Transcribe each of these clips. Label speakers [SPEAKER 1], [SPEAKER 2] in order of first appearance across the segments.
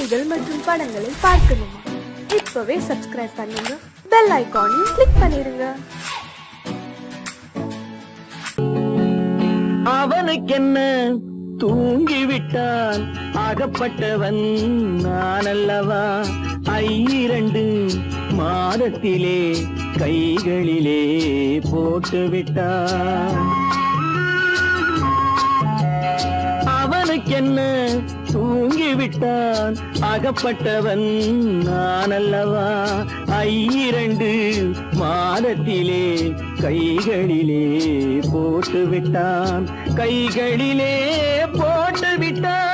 [SPEAKER 1] செய்திகள் மற்றும் படங்களை பார்க்கணுமா? இப்பவே சப்ஸ்கிரைப் பண்ணுங்க, பெல் ஐகானையும் கிளிக் பண்ணிருங்க.
[SPEAKER 2] அவனுக்கென்ன தூங்கிவிட்டான், அகப்பட்டவன் நான் அல்லவா? 2 மாதத்திலே கைகளிலே போட்டுவிட்டான். அவனுக்கென்ன தூங்கிவிட்டான், அகப்பட்டவன் நான் அல்லவா? 2 மாதத்திலே கைகளிலே போட்டுவிட்டான், கைகளிலே போட்டுவிட்டான்.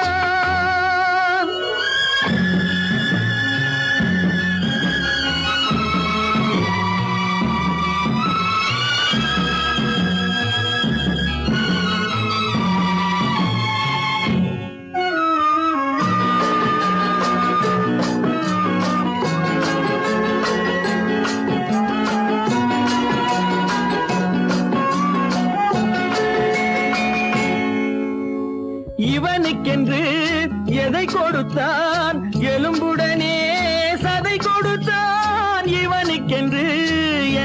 [SPEAKER 2] இவனுக்கென்று எதை கொடுத்தான், எலும்புடனே சதை கொடுத்தான். இவனுக்கென்று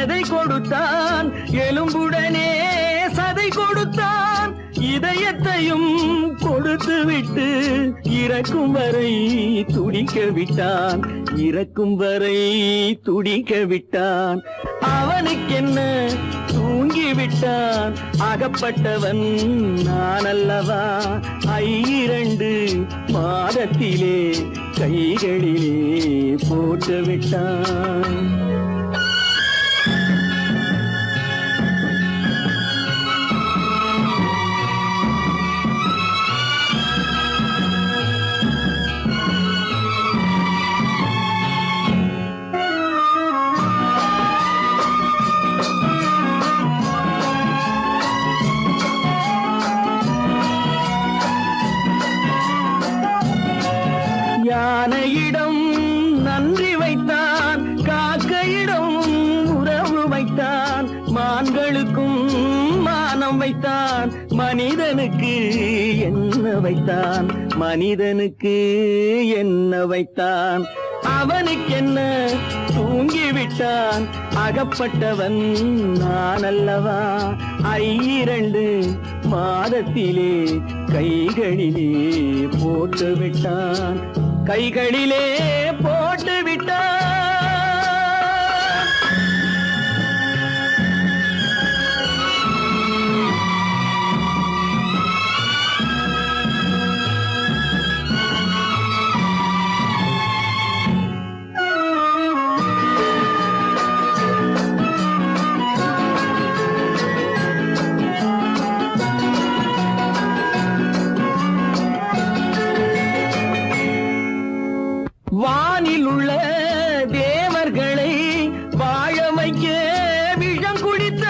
[SPEAKER 2] எதை கொடுத்தான், எலும்புடனே சதை கொடுத்தான். இதயத்தையும் கொடுத்து விட்டு இறக்கும் வரை துடிக்க விட்டான், இறக்கும் வரை துடிக்க விட்டான். அவனுக்கென்ன தூங்கிவிட்டான், அகப்பட்டவன் நான் அல்லவா? 2 மாதத்திலே கைகளிலே போட்டுவிட்டான். யானையிடம் நன்றி வைத்தான், காக்கையிடம் உறவு வைத்தான். மான்களுக்கும் மானம் வைத்தான், மனிதனுக்கு என்ன வைத்தான், மனிதனுக்கு என்ன வைத்தான். அவனுக்கென்ன தூங்கிவிட்டான், அகப்பட்டவன் நான் அல்லவா? 2 மாதத்திலே கைகளிலே போட்டுவிட்டான், கைகளிலே போட்டுவிட்டான். வானில் உள்ள தேவர்களை வாழ வைக்க விஷம் குடித்தான்.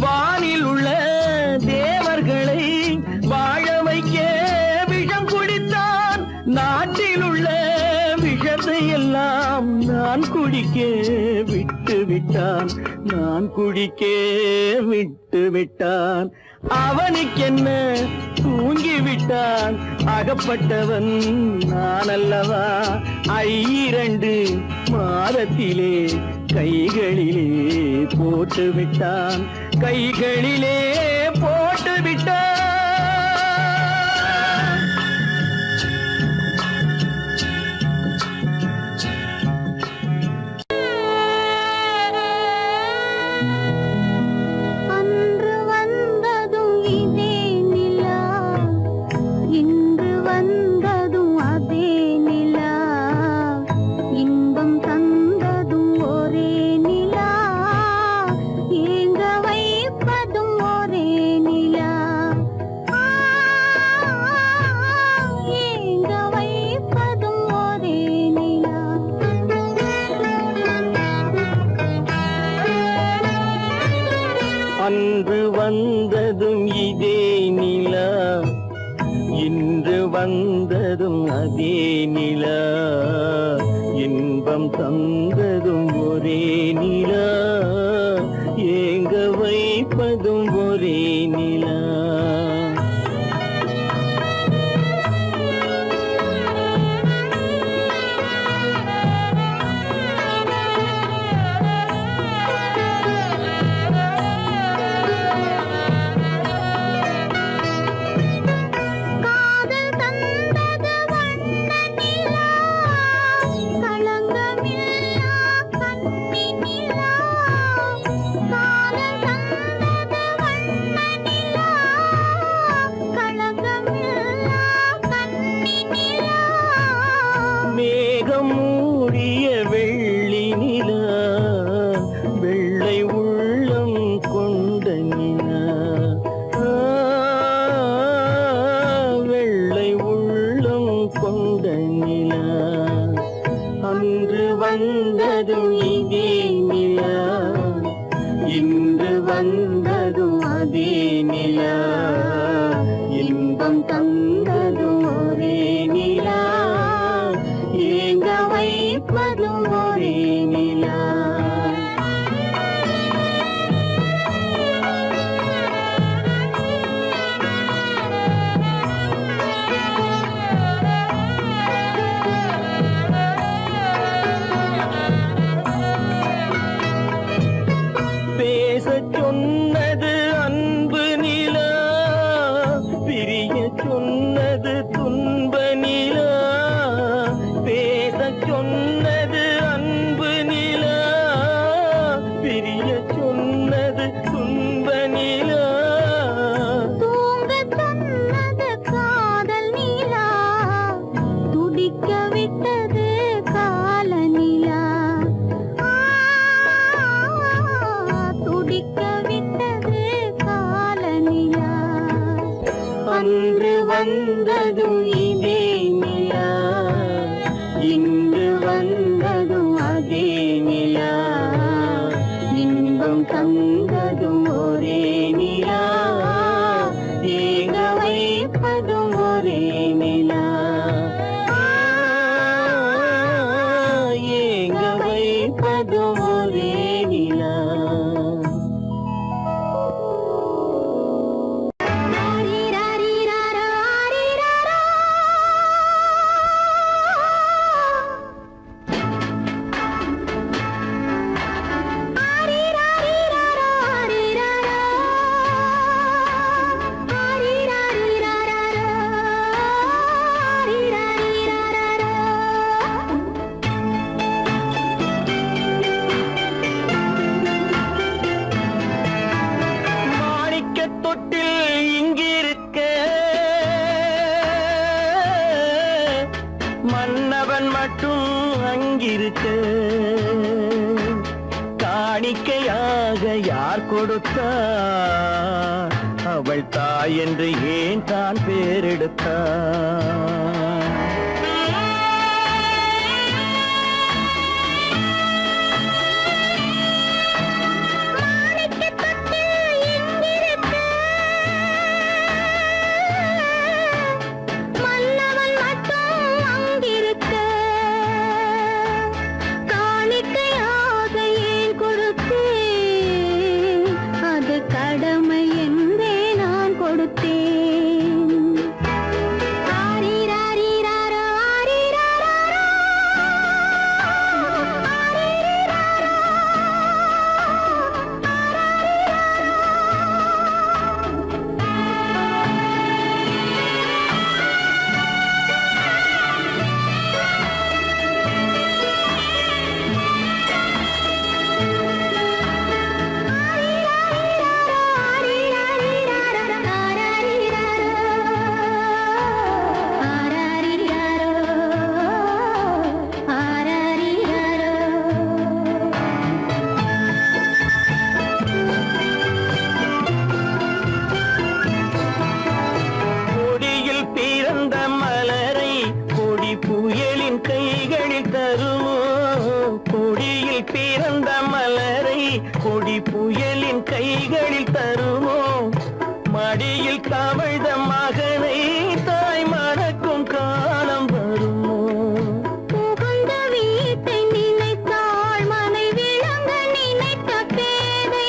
[SPEAKER 2] வானில் உள்ள தேவர்களை வாழ வைக்க விஷம் குடித்தான். நாட்டில் உள்ள விஷத்தை எல்லாம் நான் குடிக்க விட்டு விட்டான், நான் குடிக்க விட்டு விட்டான். அவனுக்கென்ன தூங்கிவிட்டான், அகப்பட்டவன் நான் அல்லவா? 2 மாதத்திலே கைகளிலே போட்டுவிட்டான், கைகளிலே போட்டுவிட்டான். அன்று வந்ததும் இதே நிலா, இன்று வந்ததும் அதே நிலா. இன்பம் தந்ததும் ஒரே நிலா, ஏங்க வைப்பதும் ஒரே நிலா. தந்ததும் ஒரே நிலா, ஏங்க வைப்பதும் ஒரே நிலா. பேசச் சொன்னது அன்பு நிலா, பிரிய சொன்னது துன்ப நிலா. பேசச் சொன்னது அன்பு நிலா, பிரிய சொன்னது துன்ப நிலா.
[SPEAKER 3] தூங்க சொன்னது காதல் நிலா, துடிக்க விட்டது கால நிலா. துடிக்க விட்டது கால நிலா.
[SPEAKER 2] அன்று வந்ததும் இதே நிலா, இன்று வந்ததும் அதே நிலா. இன்பம் தந்ததும் ஒரே நிலா, ஏங்க வைப்பதும் ஒரே நிலா. ஏங்க வைப்பதும் ஒரே நிலா. மாணிக்கத் தொட்டில் இங்கிருக்க, மன்னவன் மட்டும் அங்கிருக்க. காணிக்கையாக யார் கொடுத்தார்? அவள் தாய் என்று ஏன் தான் பேரெடுத்தார்?
[SPEAKER 3] மன்னவன் மட்டும் அங்கிருக்க, காணிக்கையாக ஏன் கொடுத்தேன்? அது கடமை என்றே நான் கொடுத்தேன். ஆரிராரிராரோ, ஆரிராராரோ, ஆரிராரோ,
[SPEAKER 2] கொடியில் பிறந்த மலரை கொடி புயலின் கைகளில் தருமோ? கொடியில் பிறந்த மலரை கொடி புயலின் கைகளில் தருமோ? மடியில் தவழ்ந்த மகனை தாய் மறக்கும் காலம் வருமோ?
[SPEAKER 3] புகுந்த வீட்டை நினைத்தாள் மனை விளங்க நினைத்த பேதை.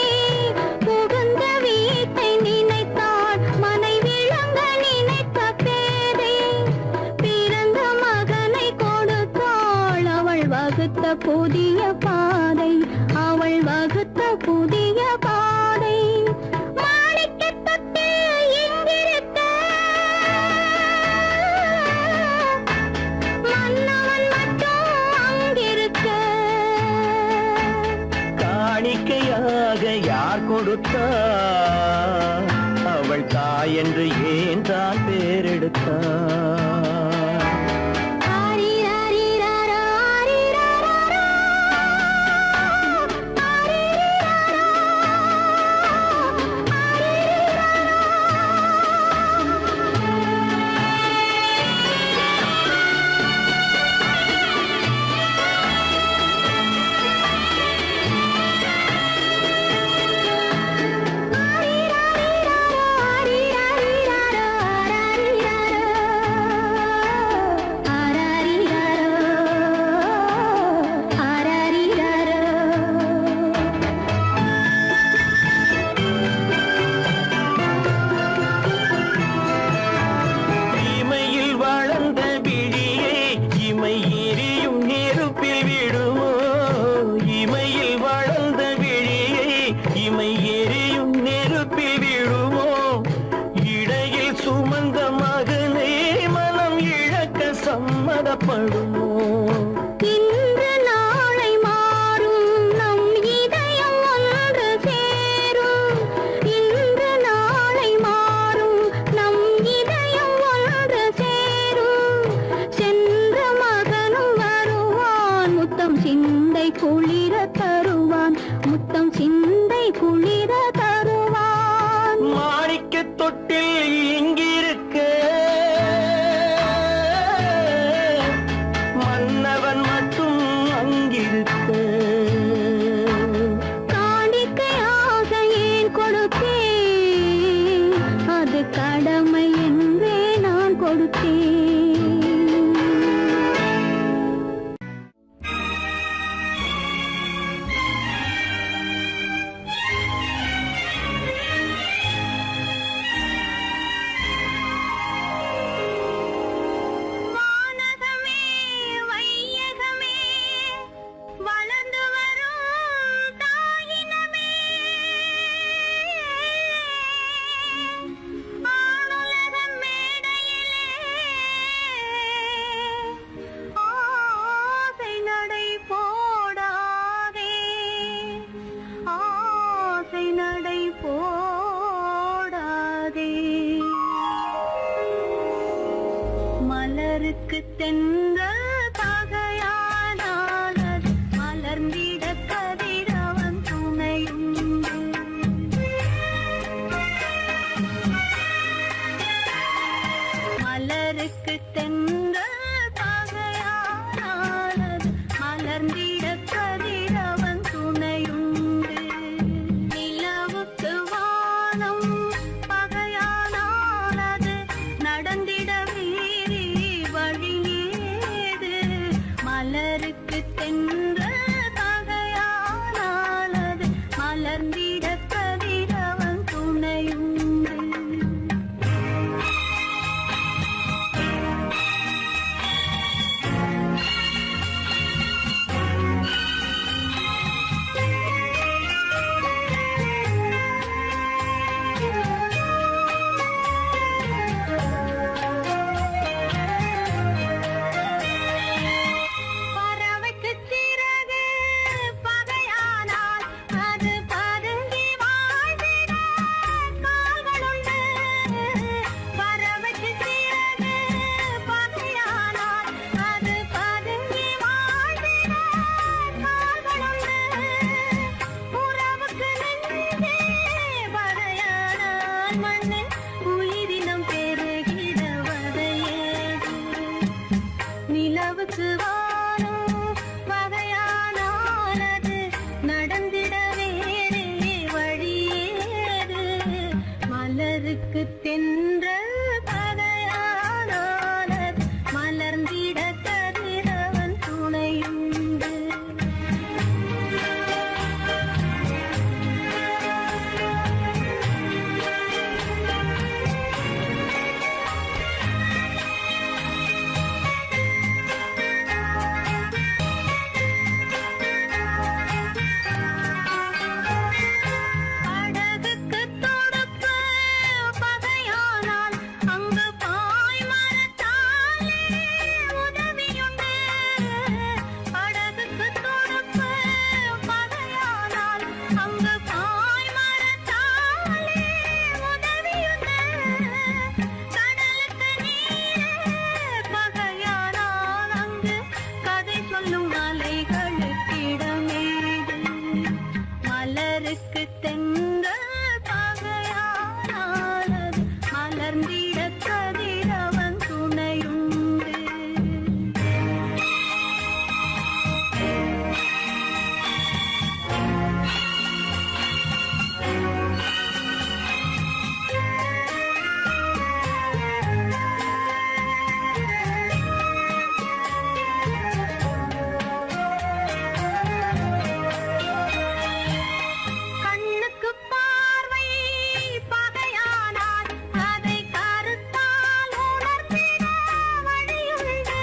[SPEAKER 3] புகுந்த வீட்டை நினைத்தாள் மனை விளங்க நினைத்த பேதை. பிறந்த மகனை கொடுத்தாள் அவள் வகுத்த புதிய பாதை. அவள் வகுத்த புதிய பாதை. மாணிக்கத் தொட்டில் இங்கிருக்க, மன்னவன் மட்டும் அங்கிருக்க.
[SPEAKER 2] காணிக்கையாக யார் கொடுத்தார்? அவள் தாய் என்று ஏன் தான் பேரெடுத்தார்?
[SPEAKER 3] ஆரிராரிராரோ, ஆரிராராரோ, ஆரிராரோ, ஆரிராரிராரோ, ஆரிராரிராரோ, கொடுத்தேன். வானகமே வையகமே வளர்ந்து வரும் தாயினமே, ஆணுலக மேடையிலே ஆசை நடை போடாதே, ஆசை நடை போடாதே. மலருக்கு தென்றல் பகையானால் அது மலர்ந்திட கதிரவன் துணையுண்டு. மலருக்கு தென்றல் பகையானால் அது மலர்ந்திட கதிரவன் துணையுண்டு. நிலவுக்கு வானம் பகையானால் அது நடந்திட வேறே வழியேது. மலருக்கு தென்றல் பகையானால் அது மலர்ந்திட கதிரவன் துணையுண்டு. பறவைக்கு சிறகு பகையானால் அது பதுங்கி வாழ்ந்திட கால்களுண்டு. பறவைக்கு சிறகு பகையானால் அது பதுங்கி வாழ்ந்திட கால்களுண்டு. உறவுக்கு நெஞ்சே பகையானால் மண்ணில் உயிரினம் பெருகிட வதையேது. நிலவுக்கு வானம் பகையானால் அது நடந்திட வேறே வழியேது. மலருக்கு தென்றல் பகையானால் அது மலர்ந்திட கதிரவன் துணையுண்டு. படகுக்கு தொடுப்பு பகையானால் அங்கு பாய்மரத்தாலே உதவியுண்டு. படகுக்கு தொடுப்பு பகையானால் அங்கு பாய்மரத்தாலே உதவியுண்டு. கடலுக்கு நீரே பகையானால் அங்கு கதை சொல்லும் அலைகளுக்கு இடமேது. மலருக்கு தென்றல் பகையானால் அது மலர்ந்திட கதிரவன் துணையுண்டு. கண்ணுக்கு பார்வை பகையானால் அதை கருத்தால் உணர்ந்திட வழியுண்டு.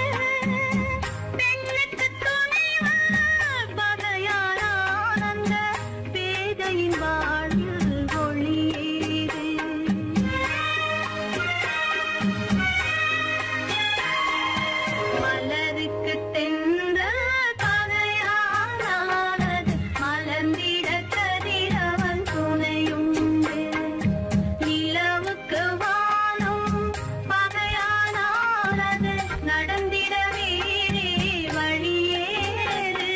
[SPEAKER 3] பெண்ணுக்கு துணைவன் பகையானால் அந்த பேதையின் வாழ்வில் ஒளியேது. மலருக்கு தென்றல் பகையானால் அது மலர்ந்திட கதிரவன் துணையுண்டு. நிலவுக்கு வானம் பகையானால் அது நடந்திட வேறே வழியேது.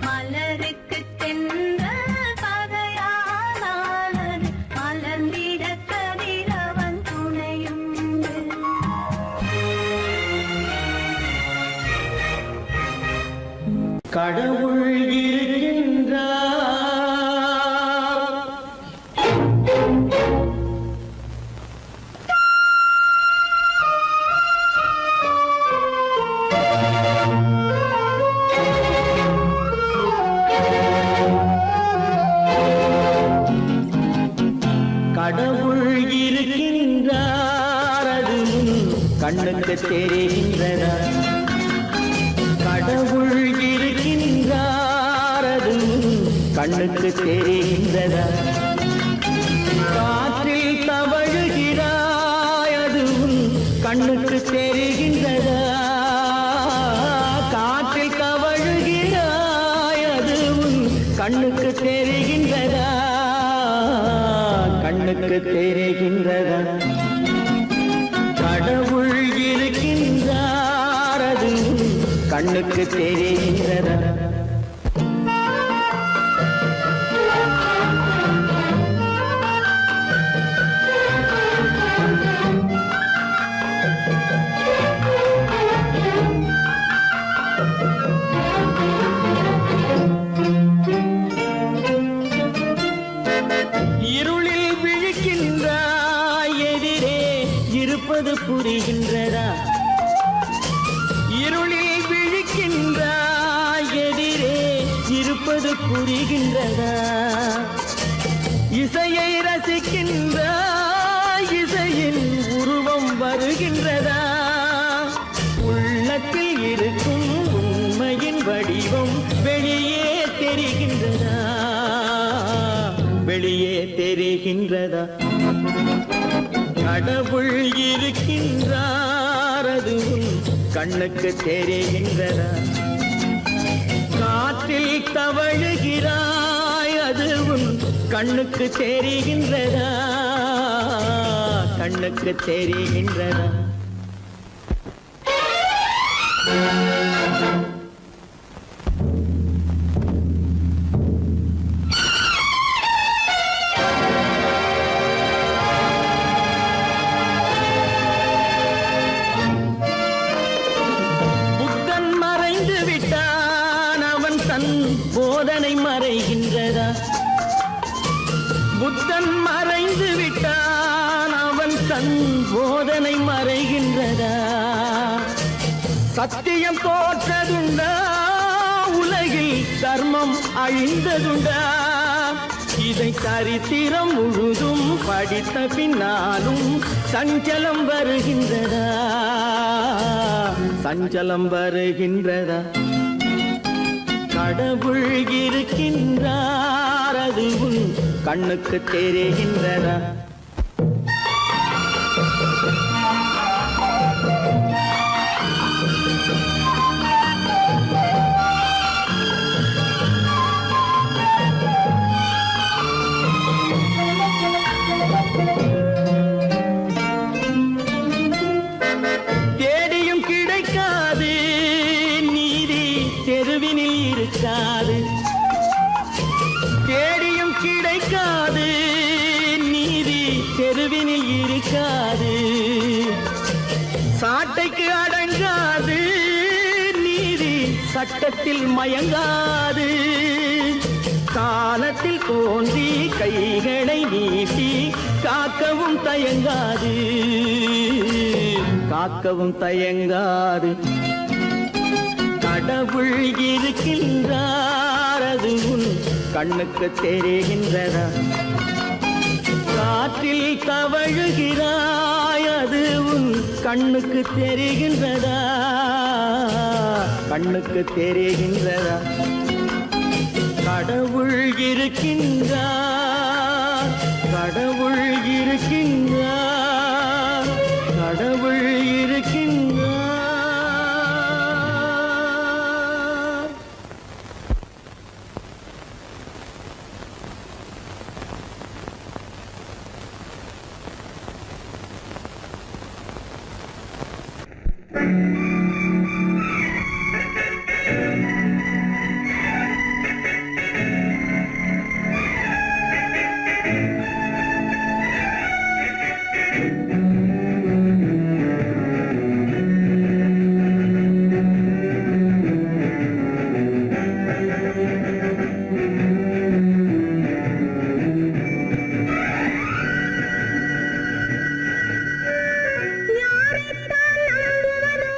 [SPEAKER 3] மலருக்கு தென்றல் பகையானால் அது மலர்ந்திட கதிரவன் துணையுண்டு.
[SPEAKER 2] கடவுள் இருக்கின்றார், கண்ணுக்கு தெரிகின்றதா கடவுள் இருக்கின்றார் அதுவும் கண்ணுக்கு தெரிகின்றதா காற்றில் தவழுகிறாய் அதுவும் கண்ணுக்கு தெரிகின்றதா காற்றில் தவழுகிறாய் அதுவும் கண்ணுக்கு தெரிகின்றதா கண்ணுக்கு தெரிகின்றதா கடவுள் இருக்கின்றார் அதுவும் கண்ணுக்கு தெரிகின்றதா இருளில் விழிக்கின்றாய் எதிரே இருப்பது புரிகின்றதா இருளில் விழிக்கின்றாய் எதிரே இருப்பது புரிகின்றதா இசையை ரசிக்கின்றாய் இசையின் உருவம் வருகின்றதா உள்ளத்தில் இருக்கும் உண்மையின் வடிவம் வெளியே தெரிகின்றதா வெளியே தெரிகின்றதா கடவுள் இருக்கின்றார் அதுவும் கண்ணுக்கு தெரிகின்றதா காற்றில் தவழுகிறாய் அதுவும் கண்ணுக்கு தெரிகின்றதா கண்ணுக்கு தெரிகின்றதா போதனை மறைகின்றதா புத்தன் மறைந்து விட்டான் அவன் தன் போதனை மறைகின்றதா சத்தியம் தோற்றதுண்டா உலகில் தர்மம் அழிந்ததுண்டா இதை சரித்திரம் முழுதும் படித்த பின்னாலும் சஞ்சலம் வருகின்றதா சஞ்சலம் வருகின்றதா கடவுள் இருக்கின்றார் அதுவும் கண்ணுக்கு தெரிகின்றதா தேடியும் கிடைக்காது நீதி தெருவினில் இருக்காது தேடியும் கிடைக்காது நீதி தெருவினில் இருக்காது சாட்டைக்கு அடங்காது நீதி சட்டத்தில் மயங்காது காலத்தில் தோன்றி கைகளை நீட்டி காக்கவும் தயங்காது காக்கவும் தயங்காது கடவுள் இருக்கின்றார் அதுவும் கண்ணுக்கு தெரிகின்றதா காற்றில் தவழுகிறாய் அதுவும் கண்ணுக்கு தெரிகின்றதா கண்ணுக்கு தெரிகின்றதா கடவுள் இருக்கின்றார் கடவுள் இருக்கின்றார் கடவுள் இருக்கின்றார்
[SPEAKER 3] யாரைத்தான் நம்புவதோ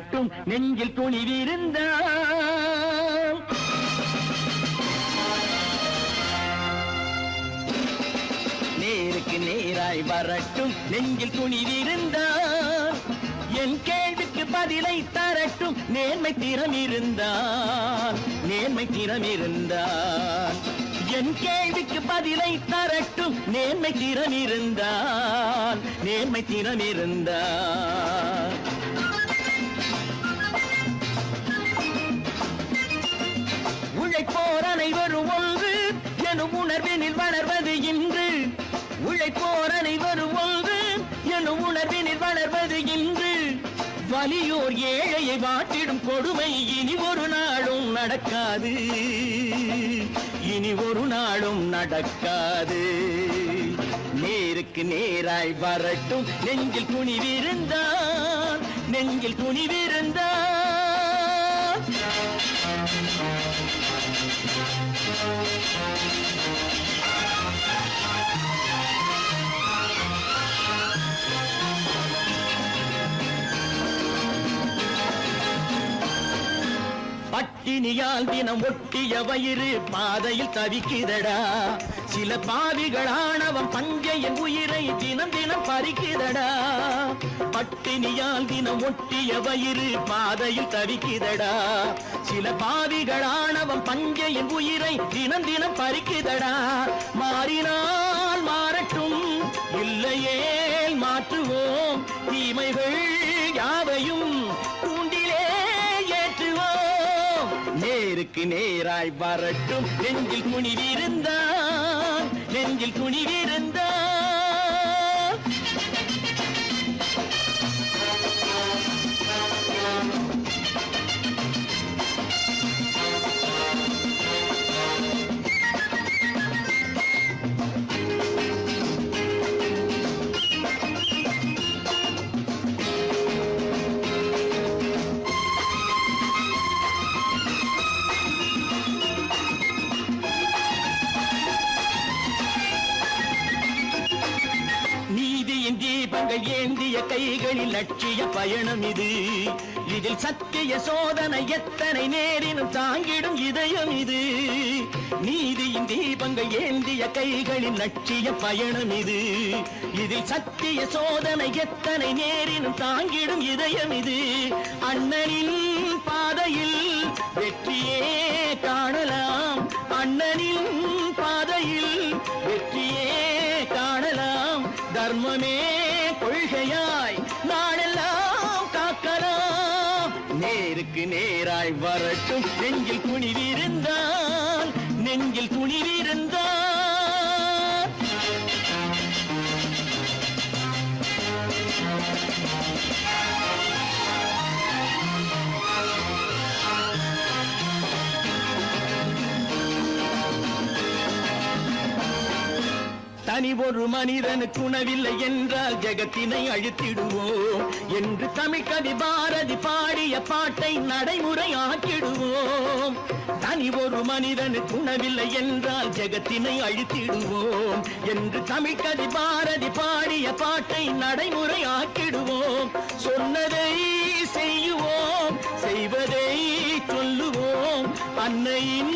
[SPEAKER 2] வரட்டும் நெஞ்சில் துணிவிருந்தால். நேருக்கு நேராய் வரட்டும் நெஞ்சில் துணிவிருந்தால். என் கேள்விக்கு பதிலை தரட்டும் நேர்மை திறம் இருந்தால். நேர்மை திறம் இருந்தால் என் கேள்விக்கு பதிலை தரட்டும் நேர்மை திறம் இருந்தால். நேர்மை திறம் இருந்தால் உழைப்போர் அனைவரும் ஒன்று எனும் உணர்வினில் வளர்வது இன்று. உழைப்போர் அனைவரும் ஒன்று எனும் உணர்வினில் வளர்வது இன்று. வலியோர் ஏழையை வாட்டிடும் கொடுமை இனி ஒரு நாளும் நடக்காது. இனி ஒரு நாளும் நடக்காது. நேருக்கு நேராய் வரட்டும் நெஞ்சில் துணிவிருந்தால். நெஞ்சில் துணிவிருந்தால். பட்டினியால் தினம் ஒட்டிய வயிறு பாதையில் தவிக்குதடா. சில பாவிகள் ஆணவம் பஞ்சையின் உயிரை தினம் தினம் பறிக்குதடா. பட்டினியால் தினம் ஒட்டிய வயிறு பாதையில் தவிக்குதடா. சில பாவிகள் ஆணவம் பஞ்சையின் உயிரை தினம் தினம் பறிக்குதடா. மாறினால் மாறட்டும் இல்லையே மாற்றுவோம். தீமைகள் யாவையும் தூண்டிலே ஏற்றுவோம். நேருக்கு நேராய் வரட்டும் நெஞ்சில் துணிவிருந்தால். நெஞ்சில் துணிவிருந்தால். தீபங்கள் ஏந்திய கைகளில் லட்சிய பயணம் இது. இதில் சத்திய சோதனை எத்தனை நேரினும் தாங்கிடும் இதயம் இது. நீதியின் தீபங்கள் ஏந்திய கைகளில் லட்சிய பயணம் இது. இதில் சத்திய சோதனை எத்தனை நேரினும் தாங்கிடும் இதயம் இது. அண்ணனின் பாதையில் வெற்றியே காணலாம். அண்ணனின் பாதையில் வெற்றியே காணலாம். தர்மமே கொள்கையாய் நாடெல்லாம் காக்கலாம். நேருக்கு நேராய் வரட்டும் நெஞ்சில் துணிவிருந்தால். நெஞ்சில் துணிவிருந்தால். தனி ஒரு மனிதனுக்கு உணவில்லை என்றால் ஜெகத்தினை அழித்திடுவோம் என்று தமிழ் கவி பாரதி பாடிய பாட்டை நடைமுறை ஆக்கிடுவோம். தனி ஒரு மனிதனுக்கு உணவில்லை என்றால் ஜெகத்தினை அழித்திடுவோம் என்று தமிழ் கவி பாரதி பாடிய பாட்டை நடைமுறை ஆக்கிடுவோம். சொன்னதை செய்யுவோம், செய்வதை சொல்லுவோம். அன்னையின்